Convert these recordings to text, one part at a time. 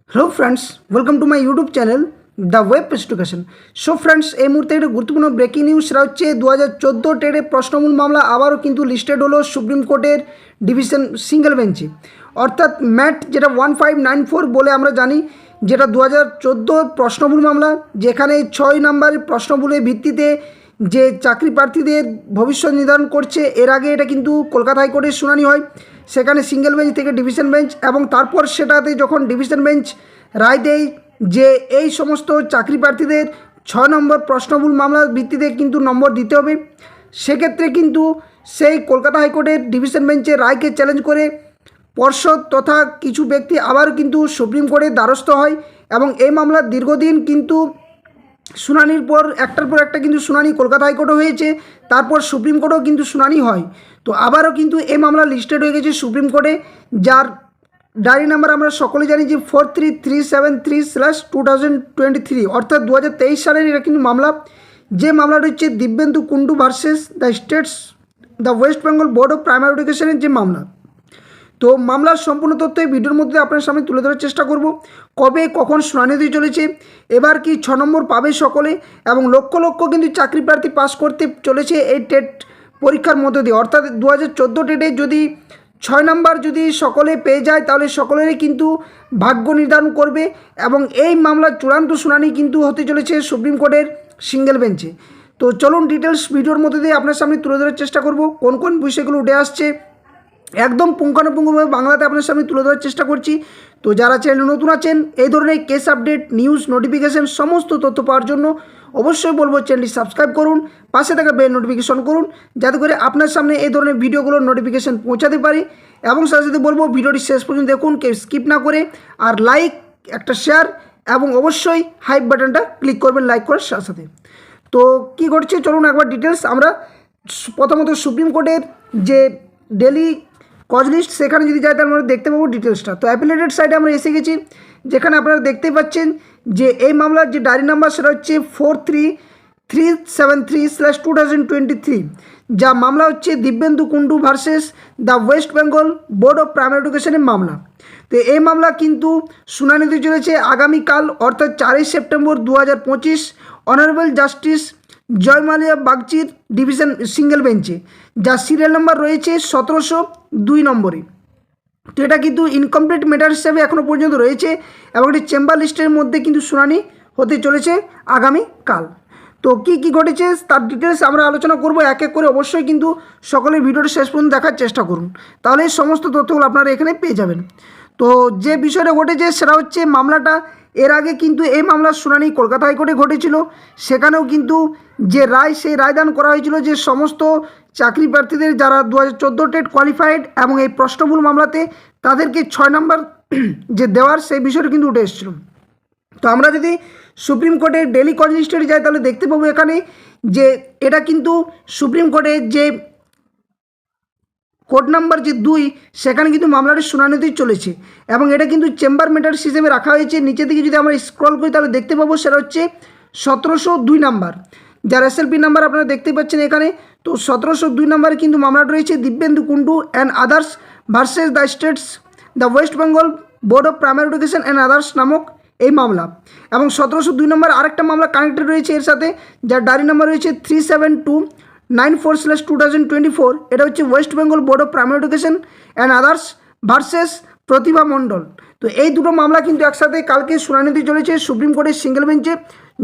Hello friends, welcome to my YouTube channel the web education. So friends, এই মুহূর্তে একটা গুরুত্বপূর্ণ ব্রেকিং নিউজ সেটা হচ্ছে 2014 টেটের প্রশ্নমূল মামলা আবারও কিন্তু লিস্টেড হলো সুপ্রিম কোর্টের ডিভিশন সিঙ্গেল বেঞ্চে। অর্থাৎ ম্যাট যেটা 1594 বলে আমরা জানি, যেটা 2014 প্রশ্নমূল মামলা, যেখানে 6 নম্বরের প্রশ্নমূলের ভিত্তিতে যে চাকরি প্রার্থীদের ভবিষ্যৎ নির্ধারণ করছে। এর আগে এটা কিন্তু কলকাতা হাইকোর্টের শুনানি হয়, সেখানে সিঙ্গেল বেঞ্চ থেকে ডিভিশন বেঞ্চ, এবং তারপর সেটাতে যখন ডিভিশন বেঞ্চ রায় দেয় যে এই সমস্ত চাকরি প্রার্থীদের 6 নম্বর প্রশ্নমূল মামলার ভিত্তিতে কিন্তু নম্বর দিতে হবে, সেক্ষেত্রে কিন্তু সেই কলকাতা হাইকোর্টের ডিভিশন বেঞ্চের রায়কে চ্যালেঞ্জ করে পর্ষদ তথা কিছু ব্যক্তি আবারও কিন্তু সুপ্রিম কোর্টের দ্বারস্থ হয়। এবং এই মামলার দীর্ঘদিন কিন্তু শুনানির পর একটার পর একটা কিন্তু শুনানি কলকাতা হাইকোর্টও হয়েছে, তারপর সুপ্রিম কোর্টেও কিন্তু শুনানি হয়। তো আবারও কিন্তু এই মামলা লিস্টেড হয়ে গেছে সুপ্রিম কোর্টে, যার ডায়েরি নাম্বার আমরা সকলে জানি যে 43373/2023, অর্থাৎ 2023 সালের এটা কিন্তু মামলা। যে মামলাটা হচ্ছে Dibyendu Kundu versus the West Bengal board of primary এডুকেশনের যে মামলা। তো মামলার সম্পূর্ণ তথ্য এই ভিডিওর মধ্যে আপনার সামনে তুলে ধরার চেষ্টা করব। কবে কখন শুনানি হতে চলেছে, এবার কি 6 নম্বর পাবে সকলে, এবং লক্ষ লক্ষ কিন্তু চাকরি প্রার্থী পাস করতে চলেছে এই টেট পরীক্ষার মধ্যে দিয়ে। অর্থাৎ 2014 টেটে যদি 6 নম্বর যদি সকলে পেয়ে যায়, তাহলে সকলেরই কিন্তু ভাগ্য নির্ধারণ করবে। এবং এই মামলার চূড়ান্ত শুনানি কিন্তু হতে চলেছে সুপ্রিম কোর্টের সিঙ্গেল বেঞ্চে। তো চলুন ডিটেলস ভিডিওর মধ্যে দিয়ে আপনার সামনে তুলে ধরার চেষ্টা করব, কোন কোন বিষয়গুলো উঠে আসছে একদম পুঙ্খানুপুঙ্খভাবে বাংলাতে আপনার সামনে তুলে ধরার চেষ্টা করছি। তো যারা চ্যানেল নতুন আছেন, এই ধরনের কেস আপডেট, নিউজ, নোটিফিকেশান সমস্ত তথ্য পাওয়ার জন্য অবশ্যই বলবো চ্যানেলটি সাবস্ক্রাইব করুন, পাশে থাকা বেল নোটিফিকেশন করুন, যাতে করে আপনার সামনে এই ধরনের ভিডিওগুলোর নোটিফিকেশান পৌঁছাতে পারি। এবং সাথে সাথে বলবো ভিডিওটি শেষ পর্যন্ত দেখুন, কেউ স্কিপ না করে, আর লাইক, একটা শেয়ার এবং অবশ্যই হাইপ বাটনটা ক্লিক করবেন লাইক করার সাথে সাথে। তো কী ঘটছে চলুন একবার ডিটেলস আমরা প্রথমত সুপ্রিম কোর্টের যে ডেলি কজ লিস্ট, সেখানে যদি যাই তাহলে আমরা দেখতে পাবো ডিটেলসটা। তো অ্যাপিলেটেড সাইডে আমরা এসে গেছি, যেখানে আপনারা দেখতেই পাচ্ছেন যে এই মামলার যে ডায়েরি নাম্বার সেটা হচ্ছে 43373/2023, যা মামলা হচ্ছে Dibyendu Kundu versus the West Bengal board of primary এডুকেশনের মামলা। তো এই মামলা কিন্তু শুনানি হতে চলেছে আগামীকাল, অর্থাৎ 4 সেপ্টেম্বর 2025, অনারেবল জাস্টিস জয় মালিয়া বাগচির ডিভিশন সিঙ্গেল বেঞ্চে, যার সিরিয়াল নাম্বার রয়েছে 1702 নম্বরে। তো এটা কিন্তু ইনকমপ্লিট ম্যাটার হিসাবে এখনও পর্যন্ত রয়েছে, এবং এটি চেম্বার লিস্টের মধ্যে কিন্তু শুনানি হতে চলেছে আগামীকাল। তো কী কী ঘটেছে তার ডিটেলস আমরা আলোচনা করব এক এক করে। অবশ্যই কিন্তু সকলের ভিডিওটি শেষ পর্যন্ত দেখার চেষ্টা করুন, তাহলে এই সমস্ত তথ্যগুলো আপনারা এখানে পেয়ে যাবেন। তো যে বিষয়টা ঘটেছে সেটা হচ্ছে মামলাটা এর আগে কিন্তু এই মামলার শুনানি কলকাতা হাইকোর্টে ঘটেছিল, সেখানেও কিন্তু যে রায়, সেই রায়দান করা হয়েছিল যে সমস্ত চাকরি প্রার্থীদের যারা 2014 টেট কোয়ালিফাইড এবং এই প্রশ্নমূল মামলাতে তাদেরকে 6 নম্বর যে দেওয়ার, সেই বিষয়টা কিন্তু উঠে এসেছিল। তো আমরা যদি সুপ্রিম কোর্টের ডেলি কজ লিস্টে যাই, তাহলে দেখতে পাবো এখানে যে এটা কিন্তু সুপ্রিম কোর্টের যে কোড নাম্বার যে 2, সেখানে কিন্তু মামলাটি শুনানিতেই চলেছে, এবং এটা কিন্তু চেম্বার ম্যাটার্স হিসেবে রাখা হয়েছে। নিচের দিকে যদি আমরা স্ক্রল করি তাহলে দেখতে পাবো সেটা হচ্ছে 1702 নাম্বার, যার এসএলপি নাম্বার আপনারা দেখতে পাচ্ছেন এখানে। তো 1702 নম্বরে কিন্তু মামলাটা রয়েছে Dibyendu Kundu and others versus the West Bengal board of primary education and others নামক এই মামলা। এবং 1702 নম্বর আরেকটা মামলা কানেক্টেড রয়েছে এর সাথে, যার ডায়েরি নাম্বার রয়েছে 37294/2024। এটা হচ্ছে West Bengal board of primary education and others versus Pratibha Mondal. তো এই দুটো মামলা কিন্তু একসাথে কালকে শুনানিতে চলেছে সুপ্রিম কোর্টের সিঙ্গেল বেঞ্চে,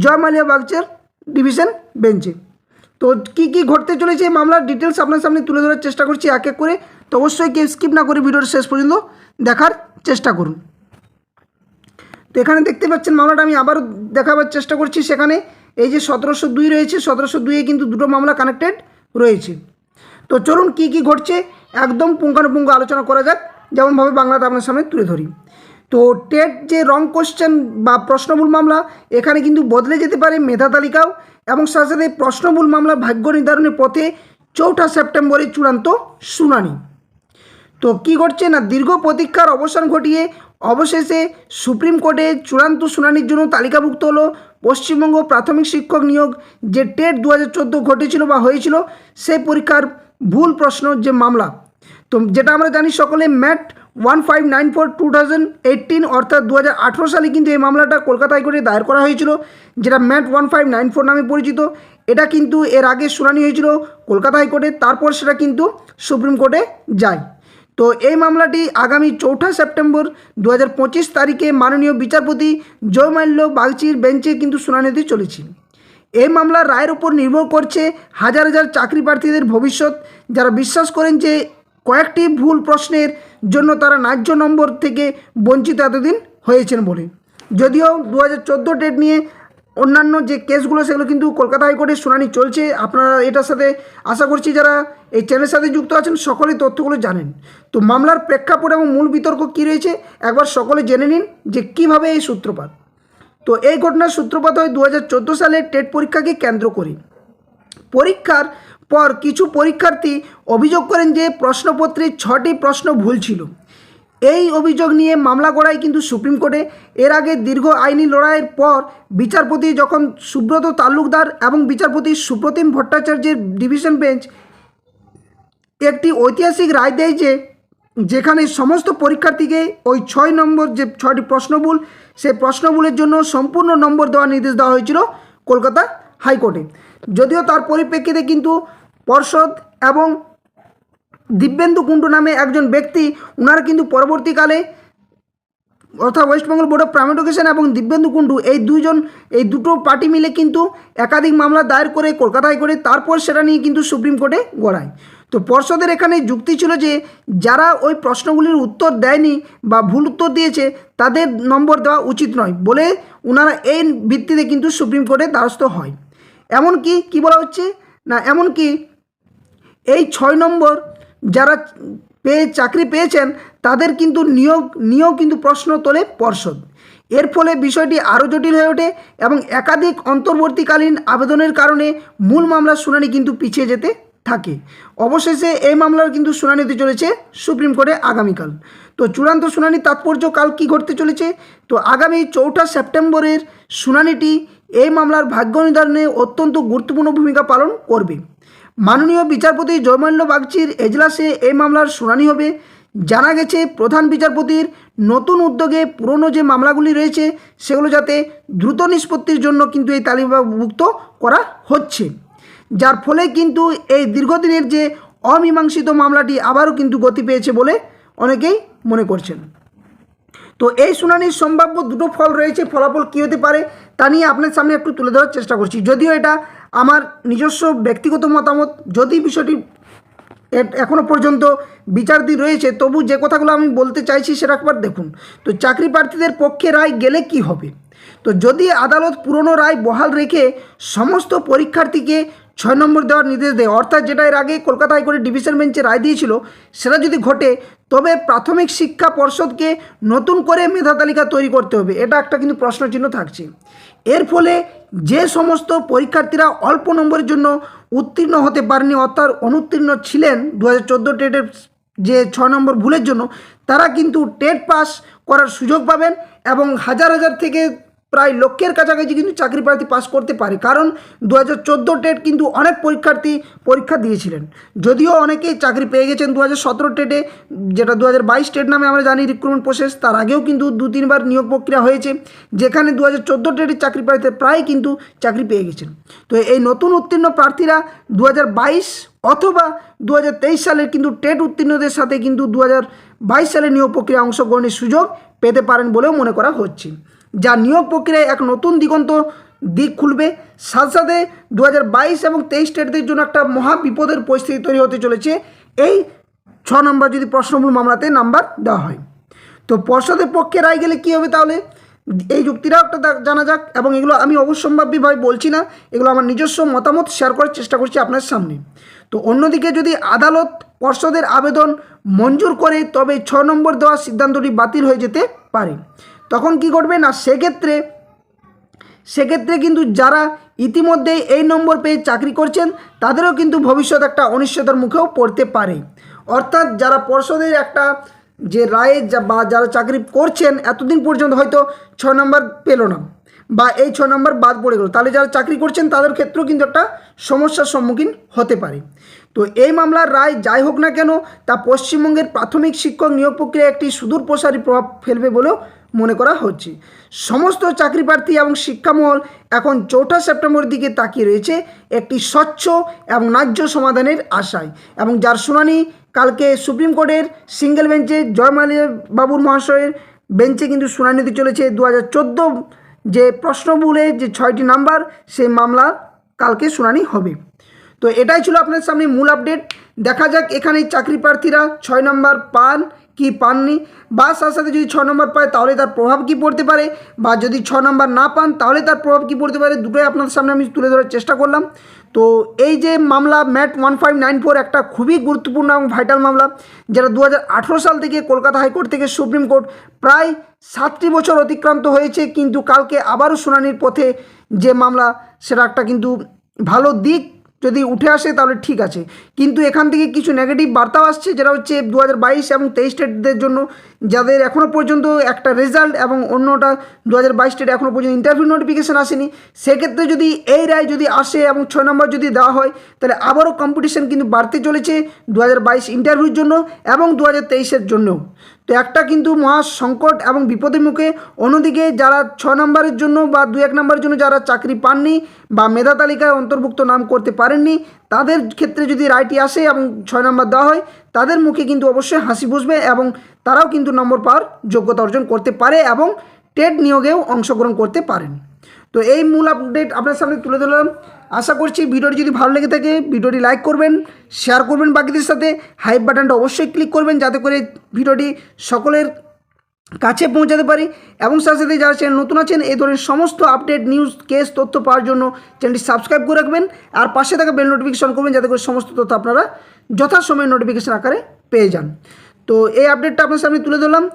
জয় মালিয়া বাগচের ডিভিশন বেঞ্চে। তো কী কী ঘটতে চলেছে এই মামলার ডিটেলস আপনার সামনে তুলে ধরার চেষ্টা করছি এক এক করে। তো অবশ্যই কেউ স্কিপ না করে ভিডিওর শেষ পর্যন্ত দেখার চেষ্টা করুন। তো এখানে দেখতে পাচ্ছেন মামলাটা আমি আবারও দেখাবার চেষ্টা করছি। সেখানে এই যে 1702 রয়েছে, 1702-এ কিন্তু দুটো মামলা কানেক্টেড রয়েছে। তো চলুন কী কী ঘটছে একদম পুঙ্খানুপুঙ্খ আলোচনা করা যাক, যেমনভাবে বাংলাতে আপনার সামনে তুলে ধরি। তো টেট যে রং কোশ্চেন বা প্রশ্নমূল মামলা, এখানে কিন্তু বদলে যেতে পারে মেধা তালিকাও, এবং সাথে সাথে প্রশ্নমূল মামলার ভাগ্য নির্ধারণের পথে 4 সেপ্টেম্বরে চূড়ান্ত শুনানি। তো কী ঘটছে না, দীর্ঘ প্রতীক্ষার অবসান ঘটিয়ে অবশেষে সুপ্রিম কোর্টে চূড়ান্ত শুনানির জন্য তালিকাভুক্ত হলো পশ্চিমবঙ্গ প্রাথমিক শিক্ষক নিয়োগ যে টেট 2014 ঘটেছিল বা হয়েছিল, সেই পরীক্ষার ভুল প্রশ্ন যে মামলা। তো যেটা আমরা জানি সকলে ম্যাট 1594/2018 অর্থাৎ 2018 সালে কিন্তু এই মামলাটা কলকাতা হাইকোর্টে দায়ের করা হয়েছিল, যেটা ম্যাট 1594 নামে পরিচিত। এটা কিন্তু এর আগে শুনানি হয়েছিল কলকাতা হাইকোর্টে, তারপর সেটা কিন্তু সুপ্রিম কোর্টে যায়। তো এই মামলাটি আগামী 4 সেপ্টেম্বর 2025 তারিখে মাননীয় বিচারপতি জয়মাল্য বাগচির বেঞ্চে কিন্তু শুনানি হতে চলেছে। এই মামলার রায়ের উপর নির্ভর করছে হাজার হাজার চাকরি প্রার্থীদের ভবিষ্যৎ, যারা বিশ্বাস করেন যে কয়েকটি ভুল প্রশ্নের জন্য তারা ন্যায্য নম্বর থেকে বঞ্চিত এতদিন হয়েছেন বলে। যদিও 2014 ডেট নিয়ে অন্যান্য যে কেসগুলো সেগুলো কিন্তু কলকাতা হাইকোর্টের শুনানি চলছে। আপনারা এটার সাথে আশা করছি যারা এই চ্যানেলের সাথে যুক্ত আছেন সকলেই তথ্যগুলো জানেন। তো মামলার প্রেক্ষাপট এবং মূল বিতর্ক কী রয়েছে একবার সকলে জেনে নিন যে কীভাবে এই সূত্রপাত। তো এই ঘটনার সূত্রপাত হয় 2014 সালে টেট পরীক্ষাকে কেন্দ্র করে। পরীক্ষার পর কিছু পরীক্ষার্থী অভিযোগ করেন যে প্রশ্নপত্রে 6টি প্রশ্ন ভুল ছিল। এই অভিযোগ নিয়ে মামলা গড়ায় কিন্তু সুপ্রিম কোর্টে। এর আগে দীর্ঘ আইনি লড়াইয়ের পর বিচারপতি যখন সুব্রত তালুকদার এবং বিচারপতি সুপ্রতিম ভট্টাচার্যের ডিভিশন বেঞ্চ একটি ঐতিহাসিক রায় দেয় যে যেখানে সমস্ত পরীক্ষার্থীকে ওই 6 নম্বর যে 6টি প্রশ্নভুল সেই প্রশ্নভুলের জন্য সম্পূর্ণ নম্বর দেওয়ার নির্দেশ দেওয়া হয়েছিল কলকাতা হাইকোর্টে। যদিও তার পরিপ্রেক্ষিতে কিন্তু পর্ষদ এবং দিব্যেন্দু কুণ্ডু নামে একজন ব্যক্তি ওনারা কিন্তু পরবর্তীকালে অর্থাৎ West Bengal board of primary education এবং দিব্যেন্দু কুণ্ডু এই দুটো পার্টি মিলে কিন্তু একাধিক মামলা দায়ের করে কলকাতা হাইকোর্টে, তারপর সেটা নিয়ে কিন্তু সুপ্রিম কোর্টে গড়ায়। তো পর্ষদের এখানে যুক্তি ছিল যে যারা ওই প্রশ্নগুলির উত্তর দেয়নি বা ভুল উত্তর দিয়েছে তাদের নম্বর দেওয়া উচিত নয় বলে ওনারা এই ভিত্তিতে কিন্তু সুপ্রিম কোর্টে দ্বারস্থ হয়। এমনকি কী বলা হচ্ছে না, এমনকি এই 6 নম্বর যারা চাকরি পেয়েছেন তাদের কিন্তু নিয়োগ কিন্তু প্রশ্ন তোলে পর্ষদ। এর ফলে বিষয়টি আরও জটিল হয়ে ওঠে এবং একাধিক অন্তর্বর্তীকালীন আবেদনের কারণে মূল মামলার শুনানি কিন্তু পিছিয়ে যেতে থাকে। অবশেষে এই মামলার কিন্তু শুনানি হতে চলেছে সুপ্রিম কোর্টে আগামীকাল। তো চূড়ান্ত শুনানির তাৎপর্য কাল কী ঘটতে চলেছে, তো আগামী 4 সেপ্টেম্বরের শুনানিটি এই মামলার ভাগ্য নির্ধারণে অত্যন্ত গুরুত্বপূর্ণ ভূমিকা পালন করবে। মাননীয় বিচারপতি জয়মাল্য বাগচির এজলাসে এই মামলার শুনানি হবে। জানা গেছে প্রধান বিচারপতির নতুন উদ্যোগে পুরনো যে মামলাগুলি রয়েছে সেগুলো যাতে দ্রুত নিষ্পত্তির জন্য কিন্তু এই তালিকাভুক্ত করা হচ্ছে, যার ফলে কিন্তু এই দীর্ঘদিনের যে অমীমাংসিত মামলাটি আবারও কিন্তু গতি পেয়েছে বলে অনেকেই মনে করছেন। তো এই শুনানির সম্ভাব্য দুটো ফল রয়েছে, ফলাফল কী হতে পারে তা নিয়ে আপনার সামনে একটু তুলে ধরার চেষ্টা করছি। যদিও এটা আমার নিজস্ব ব্যক্তিগত মতামত, যদি বিষয়টি এখনও পর্যন্ত বিচারাধীন রয়েছে, তবু যে কথাগুলো আমি বলতে চাইছি সেটা একবার দেখুন। তো চাকরি প্রার্থীদের পক্ষে রায় গেলে কি হবে, তো যদি আদালত পুরনো রায় বহাল রেখে সমস্ত পরীক্ষার্থীকে 6 নম্বর দেওয়ার নির্দেশ দেয়, অর্থাৎ যেটা এর আগে কলকাতা হাইকোর্টের ডিভিশন বেঞ্চে রায় দিয়েছিল সেটা যদি ঘটে, তবে প্রাথমিক শিক্ষা পর্ষদকে নতুন করে মেধা তালিকা তৈরি করতে হবে। এটা একটা কিন্তু প্রশ্নচিহ্ন থাকছে। এর ফলে যে সমস্ত পরীক্ষার্থীরা অল্প নম্বরের জন্য উত্তীর্ণ হতে পারেনি অর্থাৎ অনুত্তীর্ণ ছিলেন 2014 টেটের যে 6 নম্বর ভুলের জন্য, তারা কিন্তু টেট পাস করার সুযোগ পাবেন এবং হাজার হাজার থেকে প্রায় লক্ষের কাছাকাছি কিন্তু চাকরি প্রার্থী পাস করতে পারে। কারণ 2014 টেট কিন্তু অনেক পরীক্ষার্থী পরীক্ষা দিয়েছিলেন, যদিও অনেকেই চাকরি পেয়ে গেছেন 2017 টেটে, যেটা 2022 টেট নামে আমরা জানি রিক্রুটমেন্ট প্রসেস। তার আগেও কিন্তু 2-3 বার নিয়োগ প্রক্রিয়া হয়েছে, যেখানে 2014 টেটের চাকরি প্রার্থীরা প্রায় কিন্তু চাকরি পেয়ে গেছেন। তো এই নতুন উত্তীর্ণ প্রার্থীরা 2022 অথবা 2023 সালের কিন্তু টেট উত্তীর্ণদের সাথে কিন্তু 2022 সালের নিয়োগ প্রক্রিয়ায় অংশগ্রহণের সুযোগ পেতে পারেন বলেও মনে করা হচ্ছে, যা নিয়োগ প্রক্রিয়ায় এক নতুন দিক খুলবে। সাথে সাথে 2022 এবং 23 টেটদের জন্য একটা মহা বিপদের পরিস্থিতি তৈরি হতে চলেছে এই 6 নম্বর যদি প্রশ্নমূল মামলাতে নাম্বার দেওয়া হয়। তো পর্ষদের পক্ষে রায় গেলে কী হবে, তাহলে এই যুক্তিটাও একটা জানা যাক। এবং এগুলো আমি অবশ্যম্ভাবীভাবে বলছি না, এগুলো আমার নিজস্ব মতামত শেয়ার করার চেষ্টা করছি আপনার সামনে। তো অন্যদিকে যদি আদালত পর্ষদের আবেদন মঞ্জুর করে, তবে 6 নম্বর দেওয়ার সিদ্ধান্তটি বাতিল হয়ে যেতে পারে। তখন কি ঘটবে না, সেক্ষেত্রে কিন্তু যারা ইতিমধ্যে এই নম্বর পেয়ে চাকরি করছেন তাদেরও কিন্তু ভবিষ্যৎ একটা অনিশ্চয়তার মুখেও পড়তে পারে। অর্থাৎ যারা পর্ষদের একটা যে রায়ে বা যারা চাকরি করছেন এতদিন পর্যন্ত হয়তো 6 নম্বর পেল না বা এই 6 নম্বর বাদ পড়ে গেল, তাহলে যারা চাকরি করছেন তাদের ক্ষেত্রেও কিন্তু একটা সমস্যার সম্মুখীন হতে পারে। তো এই মামলার রায় যাই হোক না কেন তা পশ্চিমবঙ্গের প্রাথমিক শিক্ষক নিয়োগ প্রক্রিয়ায় একটি সুদূরপ্রসারী প্রভাব ফেলবে বলেও মনে করা হচ্ছে। সমস্ত চাকরি প্রার্থী এবং শিক্ষামহল এখন 4 সেপ্টেম্বরের দিকে তাকিয়ে রয়েছে একটি স্বচ্ছ এবং ন্যায্য সমাধানের আশায়, এবং যার শুনানি কালকে সুপ্রিম কোর্টের সিঙ্গেল বেঞ্চে জয়মালিয়া বাবুর মহাশয়ের বেঞ্চে কিন্তু শুনানি নিতে চলেছে। 2014 যে প্রশ্নবুলে যে 6টি নাম্বার সেই মামলা কালকে শুনানি হবে। তো এটাই ছিল আপনার সামনে মূল আপডেট। দেখা যাক এখানে চাকরি প্রার্থীরা 6 নম্বর পান কি পাননি, বা সাথে সাথে যদি 6 নম্বর পায় তাহলে তার প্রভাব কি পড়তে পারে, বা যদি 6 নম্বর না পান তাহলে তার প্রভাব কি পড়তে পারে, দুটোই আপনাদের সামনে আমি তুলে ধরার চেষ্টা করলাম। তো এই যে মামলা ম্যাট 1594 একটা খুবই গুরুত্বপূর্ণ এবং ভাইটাল মামলা, যেটা 2018 সাল থেকে কলকাতা হাইকোর্ট থেকে সুপ্রিম কোর্ট প্রায় 7টি বছর অতিক্রান্ত হয়েছে, কিন্তু কালকে আবারও শুনানির পথে যে মামলা, সেটা একটা কিন্তু ভালো দিক যদি উঠে আসে তাহলে ঠিক আছে। কিন্তু এখান থেকে কিছু নেগেটিভ বার্তাও আসছে, যেটা হচ্ছে 2022 এবং 23 স্টেটদের জন্য, যাদের এখনও পর্যন্ত একটা রেজাল্ট এবং অন্যটা 2022 স্টেট এখনও পর্যন্ত ইন্টারভিউ নোটিফিকেশান আসেনি। সেক্ষেত্রে যদি এই রায় যদি আসে এবং 6 নম্বর যদি দেওয়া হয় তাহলে আবারও কম্পিটিশন কিন্তু বাড়তে চলেছে 2022 ইন্টারভিউর জন্য এবং 2023-এর জন্যও। তো একটা কিন্তু মহা সংকট এবং বিপদের মুখে। অন্যদিকে যারা 6 নম্বরের জন্য বা 2-1 নম্বরের জন্য যারা চাকরি পাননি বা মেধা তালিকায় অন্তর্ভুক্ত নাম করতে পারেননি, তাদের ক্ষেত্রে যদি রায়টি আসে এবং 6 নম্বর দেওয়া হয়, তাদের মুখে কিন্তু অবশ্যই হাসি বসবে এবং তারাও কিন্তু নম্বর পাওয়ার যোগ্যতা অর্জন করতে পারে এবং টেট নিয়োগেও অংশগ্রহণ করতে পারেন। তো এই মূল আপডেট আপনার সামনে তুলে ধরলাম। আশা করছি ভিডিওটি যদি ভালো লেগে থাকে ভিডিওটি লাইক করবেন, শেয়ার করবেন বাকিদের সাথে, হাইপ বাটনটা অবশ্যই ক্লিক করবেন যাতে করে ভিডিওটি সকলের কাছে পৌঁছাতে পারি, এবং সাথে সাথে যারা চ্যানেল নতুন আছেন এই ধরনের সমস্ত আপডেট নিউজ কেস তথ্য পাওয়ার জন্য চ্যানেলটি সাবস্ক্রাইব করে রাখবেন, আর পাশে থাকা বেল নোটিফিকেশন করবেন যাতে করে সমস্ত তথ্য আপনারা যথাসময়ে নোটিফিকেশন আকারে পেয়ে যান। তো এই আপডেটটা আপনার সামনে তুলে ধরলাম।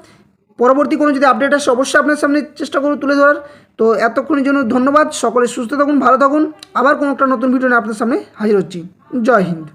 পরবর্তী কোনো যদি আপডেট আসে অবশ্যই আপনার সামনে চেষ্টা করব তুলে ধরার। তো এতক্ষণের জন্য ধন্যবাদ। সকলে সুস্থ থাকুন, ভালো থাকুন। আবার কোনো একটা নতুন ভিডিও নিয়ে আপনার সামনে হাজির হচ্ছি। জয় হিন্দ।